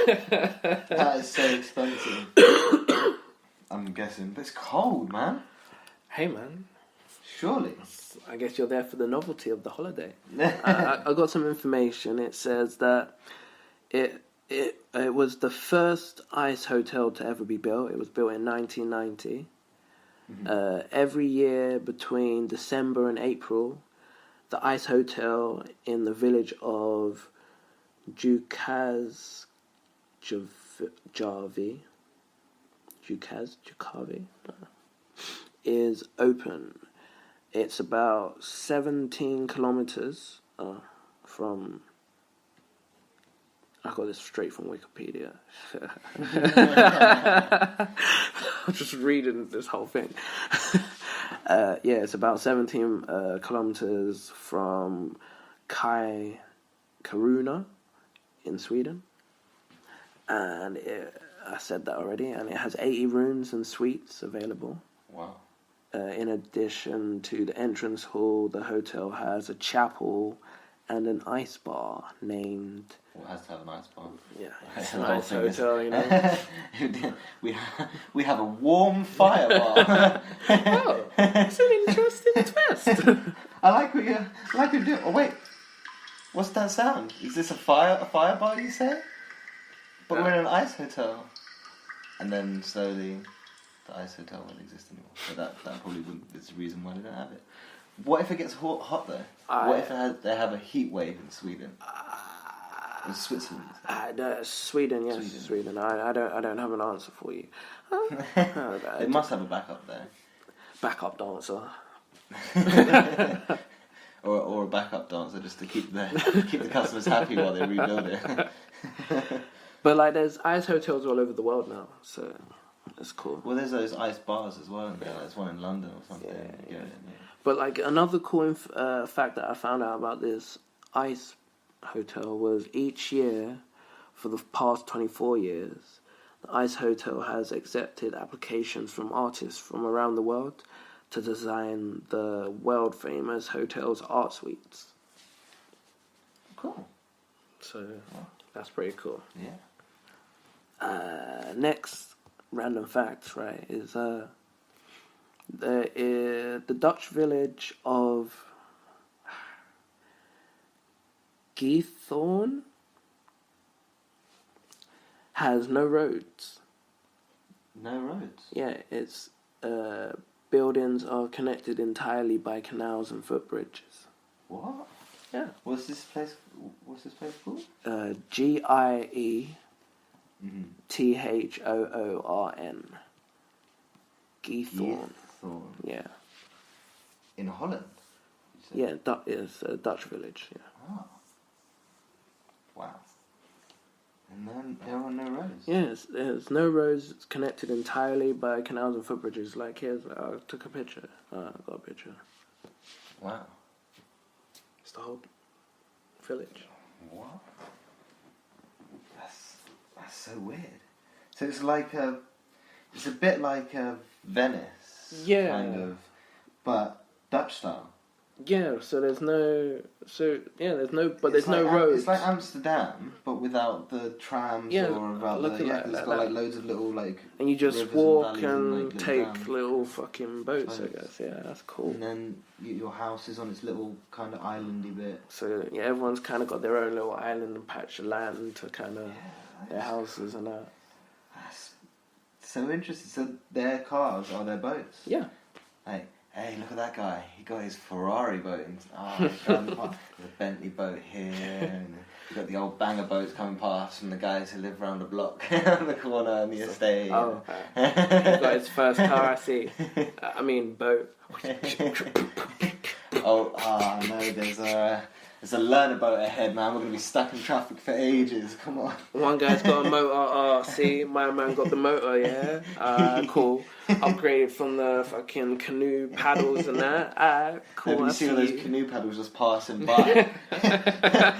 That is so expensive. I'm guessing. But it's cold, man. Hey, man. Surely. I guess you're there for the novelty of the holiday. I got some information. It says that it was the first ice hotel to ever be built. It was built in 1990. Every year between December and April, the ice hotel in the village of Jukavi is open. It's about 17 kilometers from... I got this straight from Wikipedia. I'm just reading this whole thing. It's about 17 kilometers from Karuna in Sweden. And I said that already. And it has 80 rooms and suites available. Wow. In addition to the entrance hall, the hotel has a chapel and an ice bar named... Well, it has to have an ice bar. Yeah, it's an ice hotel, you know. we have a warm fire bar. Oh, it's an interesting twist. I like what you're doing. Oh wait, what's that sound? Is this a fire bar? You say? But we're in an ice hotel, and then slowly the ice hotel won't exist anymore. So that probably wouldn't. Is the reason why they don't have it. What if it gets hot though? What if they have a heat wave in Sweden? In Switzerland? Sweden, yes, Sweden. I don't have an answer for you. They must have a backup there. Backup dancer. or a backup dancer just to keep the customers happy while they rebuild it. But like, there's ice hotels all over the world now, so it's cool. Well, there's those ice bars as well. Yeah. There's one in London or something. Yeah. But like, another cool fact that I found out about this ice hotel was each year for the past 24 years, the Ice Hotel has accepted applications from artists from around the world to design the world famous hotel's art suites. Cool. So that's pretty cool. Yeah. Next random fact, right, is the Dutch village of Geethorn has no roads. No roads? Yeah, its buildings are connected entirely by canals and footbridges. What? Yeah. What's this place called? Giethhoorn. Geethorn. Yeah. In Holland? Yeah, it's a Dutch village. Yeah. Oh. Wow. And then there are no roads? Yes, there's no roads. It's connected entirely by canals and footbridges. Like, here's, I took a picture. I got a picture. Wow. It's the whole village. What? That's so weird. So it's like it's a bit like Venice. Yeah. Kind of, but Dutch style. Yeah, there's no roads. It's like Amsterdam, but without the trams or without it's got like loads of little like. And you just walk and like, take little fucking boats, I guess. Yeah, that's cool. And then your house is on its little kind of islandy bit. So yeah, everyone's kind of got their own little island and patch of land to kind of their houses and that. That's so interesting. So their cars are their boats. Yeah. Like, hey, look at that guy. He got his Ferrari boat. There's a Bentley boat here. And you've got the old banger boats coming past from the guys who live around the block on the corner in the estate. Oh, he got his first car, I see. Boat. No, there's a learner boat ahead, man. We're going to be stuck in traffic for ages. Come on. One guy's got a motor. See, my man got the motor, yeah? Cool. Upgraded from the fucking canoe paddles and that. Cool. Have you seen all those canoe paddles just passing by?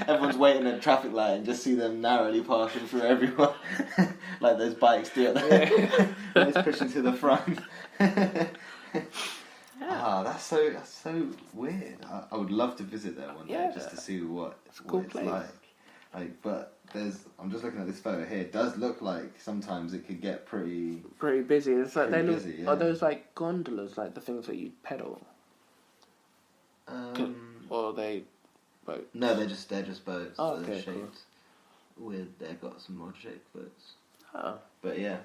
Everyone's waiting at a traffic light and just see them narrowly passing through everyone. Like those bikes do. Just pushing to the front. That's so weird. I would love to visit there one day just to see what it's place. like. But I'm just looking at this photo here. It does look like sometimes it could get pretty busy. It's like they look. busy, yeah. Are those like gondolas, like the things that you pedal? Or are they boats? No, they're just boats. Oh, so they're okay, shaped weird. They've got some odd shaped boats. Oh. But yeah,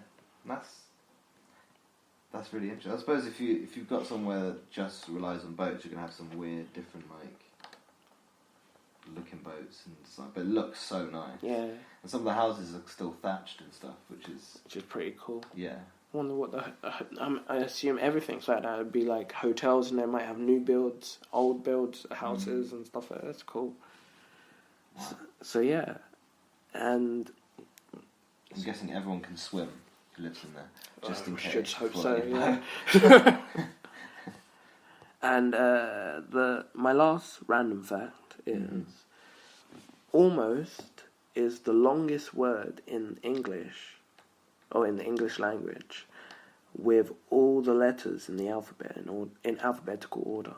that's really interesting. I suppose if you've got somewhere that just relies on boats, you're gonna have some weird, different looking boats and stuff. But it looks so nice. Yeah. And some of the houses are still thatched and stuff, which is pretty cool. Yeah. I wonder what I assume everything's like that. It'd be like hotels, and they might have new builds, old builds, houses and stuff like that. That's cool. Wow. So yeah, and I'm guessing everyone can swim who lives in there, just in case. Should hope so. Yeah. And my last random fact is almost is the longest word in English, or in the English language, with all the letters in the alphabet in alphabetical order.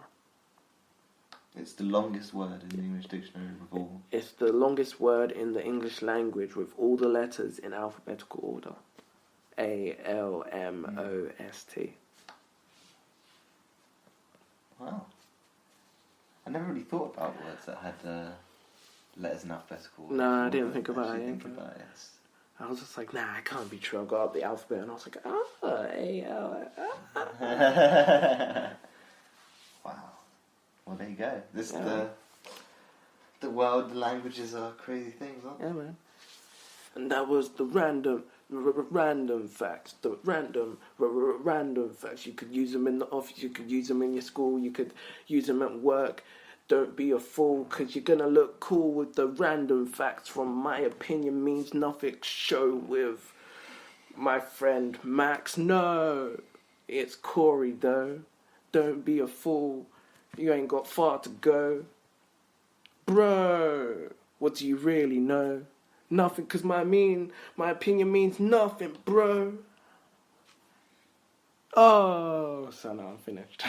It's the longest word in the English dictionary of all. It's the longest word in the English language with all the letters in alphabetical order. ALMOST. Wow. I never really thought about words that had letters in alphabetical order. No, I didn't think about it. Think about it. I was just like, nah, it can't be true. I got up the alphabet and I was like, A-L. Wow. Well, there you go. The world, the languages are crazy things, aren't they? Yeah, man. And that was the random facts. The random facts. You could use them in the office. You could use them in your school. You could use them at work. Don't be a fool, because you're going to look cool with the random facts from My Opinion Means Nothing show with my friend Max. No, it's Corey, though. Don't be a fool. You ain't got far to go. Bro, what do you really know? Nothing, because my opinion means nothing, bro. Oh, so now I'm finished.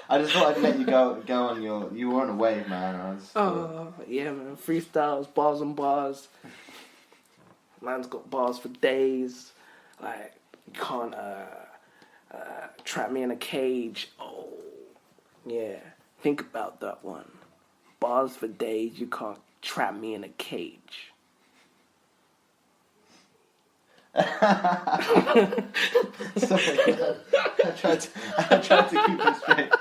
I just thought I'd let you go on you were on a wave, man. Yeah, man. Freestyles, bars and bars. Man's got bars for days. Like, you can't trap me in a cage. Oh, yeah. Think about that one. Bars for days, you can't trap me in a cage. Sorry, I tried to keep it straight.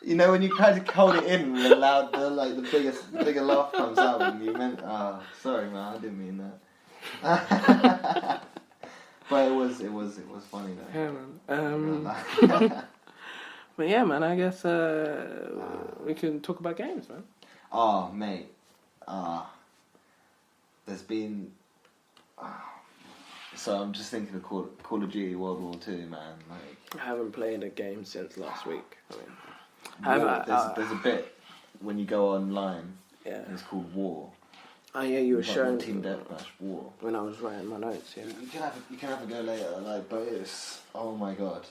You know when you try to hold it in, the bigger laugh comes out when you meant. Sorry, man, I didn't mean that. But it was funny though. Yeah, man. But yeah, man, I guess we can talk about games, man. Oh, mate. There's been. So I'm just thinking of Call of Duty World War II, man. Like, I haven't played a game since last week. There's a bit when you go online. Yeah. And it's called War. Oh yeah, you were showing Team Deathmatch War. when I was writing my notes. Yeah. You can have a go later. But oh my god,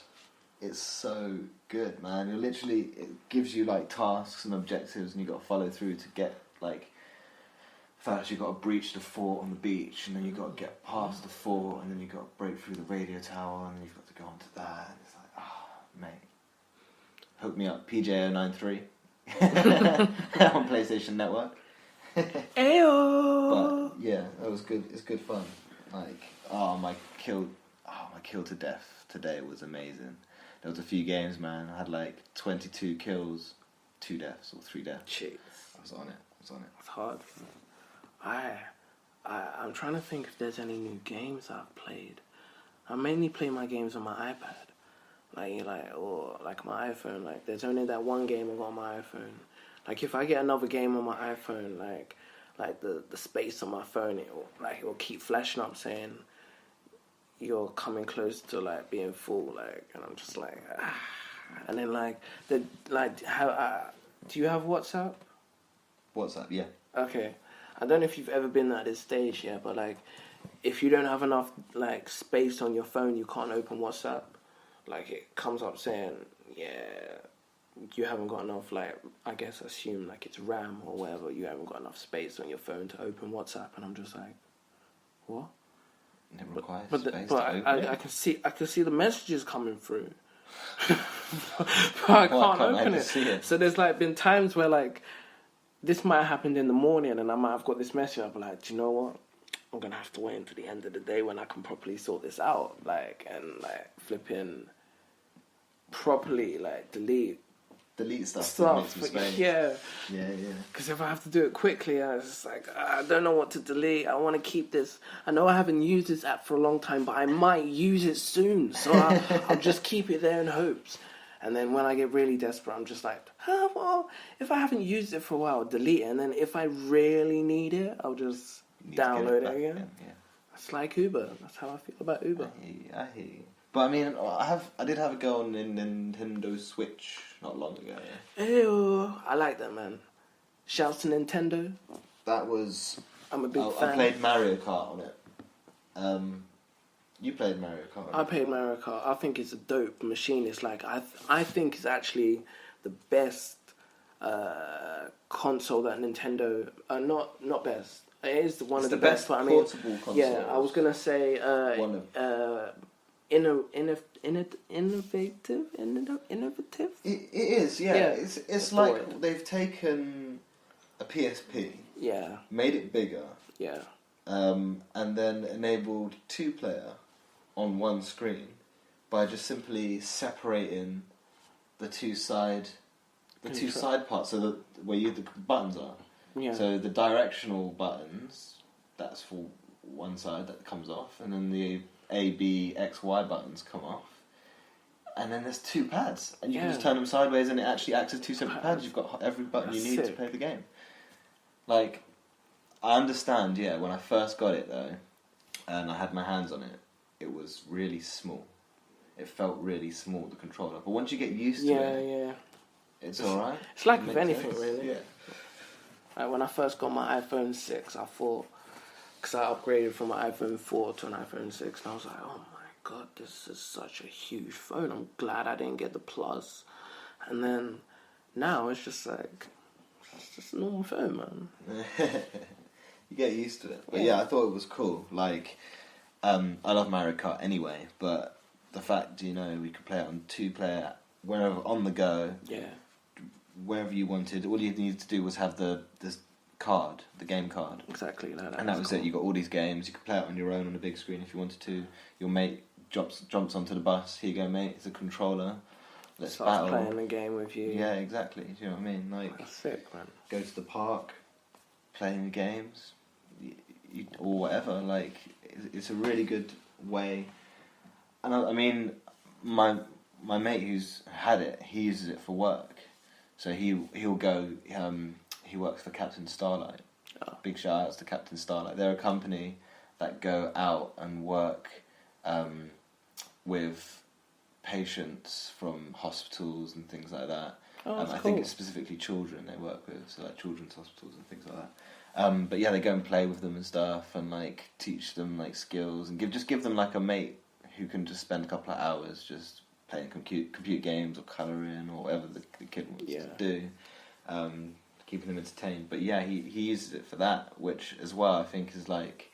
it's so good, man. It gives you tasks and objectives, and you got to follow through to get First, you've got to breach the fort on the beach, and then you've got to get past the fort, and then you've got to break through the radio tower, and then you've got to go onto that. And it's like, mate. Hook me up, PJ093 on PlayStation Network. Ayo! But yeah, that was good. It's good fun. My kill to death today was amazing. There was a few games, man. I had 22 kills, 2 deaths or 3 deaths. Jeez. I was on it. It's hard. I'm trying to think if there's any new games I've played. I mainly play my games on my iPad, or my iPhone. There's only that one game I got on my iPhone. If I get another game on my iPhone, the space on my phone, it will keep flashing up saying you're coming close to being full, and I'm just and then how do you have WhatsApp? WhatsApp, yeah. Okay. I don't know if you've ever been at this stage yet, but if you don't have enough space on your phone, you can't open WhatsApp. It comes up saying, yeah, you haven't got enough, like, I guess assume like it's RAM or whatever, you haven't got enough space on your phone to open WhatsApp, and I'm just like, what? It requires But space but to open it. I can see the messages coming through. But I can't open it. See it. So there's like been times where like this might have happened in the morning, and I might have got this message. I'll be like, do you know what? I'm gonna have to wait until the end of the day when I can properly sort this out, like, and like flipping properly, like delete stuff to make some space. Yeah. Yeah. Because if I have to do it quickly, I was just like, I don't know what to delete. I want to keep this. I know I haven't used this app for a long time, but I might use it soon. So I'll just keep it there in hopes. And then when I get really desperate, I'm just like, well, if I haven't used it for a while, I'll delete it. And then if I really need it, I'll just download it again. Yeah. It's like Uber. That's how I feel about Uber. I hear you. But I mean, I did have a go on Nintendo Switch not long ago. Yeah. Ew, I like that, man. Shouts to Nintendo. That was. I'm a big fan. I played Mario Kart on it. You played Mario Kart. I played Mario Kart. I think it's a dope machine. It's like I think it's actually the best console that Nintendo. Not best. It is one of the best. But I mean, portable console. yeah, I was gonna say innovative. It is, yeah. It's like they've taken a PSP, yeah, made it bigger, yeah, and then enabled 2-player on one screen by just simply separating the two side parts, so that where the buttons are. yeah. So the directional buttons, that's for one side that comes off, and then the A, B, X, Y buttons come off. And then there's 2 pads, and you can just turn them sideways, and it actually acts as 2 separate pads. You've got every button you need to play the game. Like, I understand, yeah, when I first got it, though, and I had my hands on it, it was really small. It felt really small, the controller. But once you get used to it, it's alright. It's like with anything, really. Yeah. Like when I first got my iPhone 6, I thought, because I upgraded from my iPhone 4 to an iPhone 6, and I was like, oh my god, this is such a huge phone. I'm glad I didn't get the Plus. And then now it's just like, it's just a normal phone, man. You get used to it. But yeah, I thought it was cool. Like, I love Mario Kart anyway, but the fact, we could play it on 2-player, wherever, on the go, wherever you wanted. All you needed to do was have this card, the game card. Exactly. And that was cool. It. You got all these games. You could play it on your own on a big screen if you wanted to. Your mate jumps onto the bus. Here you go, mate. It's a controller. Let's battle. Playing the game with you. Yeah, exactly. Do you know what I mean? Like, that's sick, man. Go to the park, playing the games, or whatever. Like, it's a really good way. And I mean, my mate who's had it, he uses it for work. So he'll go. He works for Captain Starlight. Oh. Big shout outs to Captain Starlight. They're a company that go out and work with patients from hospitals and things like that. Oh, that's I cool. think it's specifically children they work with, so like children's hospitals and things like that. But yeah, they go and play with them and stuff, and like teach them like skills, and give them like a mate who can just spend a couple of hours just playing compute games or colouring or whatever the kid wants to do, keeping them entertained. But yeah, he uses it for that, which as well I think is like,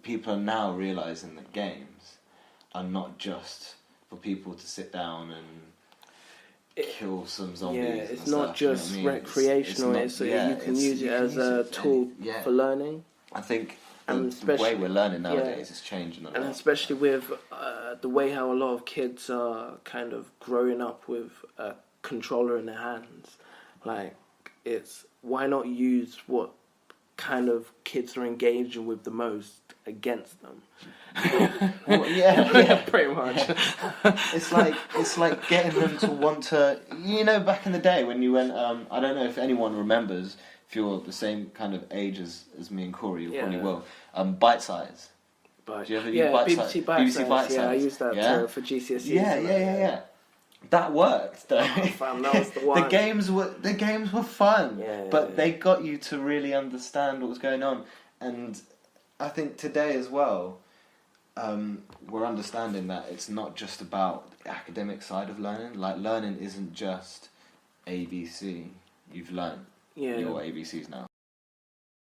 people are now realising that games are not just for people to sit down and kill some zombies. Yeah, it's and not stuff, just recreational. It's not, you can use it as a tool for learning. I think the way we're learning nowadays is changing a lot. And especially with the way how a lot of kids are kind of growing up with a controller in their hands. Like, it's, why not use what kind of kids are engaging with the most against them? Well, yeah, pretty much. It's like getting them to want to. Back in the day when you went. I don't know if anyone remembers. If you're the same kind of age as me and Corey, you probably will. Bite Size. Do you ever use Bite Size? BBC Bite Size. Yeah, I used that for GCSEs. Yeah. That worked though. Oh, fam, that was the one. The games were fun, but they they got you to really understand what was going on. And I think today as well, we're understanding that it's not just about the academic side of learning. Like, learning isn't just ABC. You've learned your ABCs now.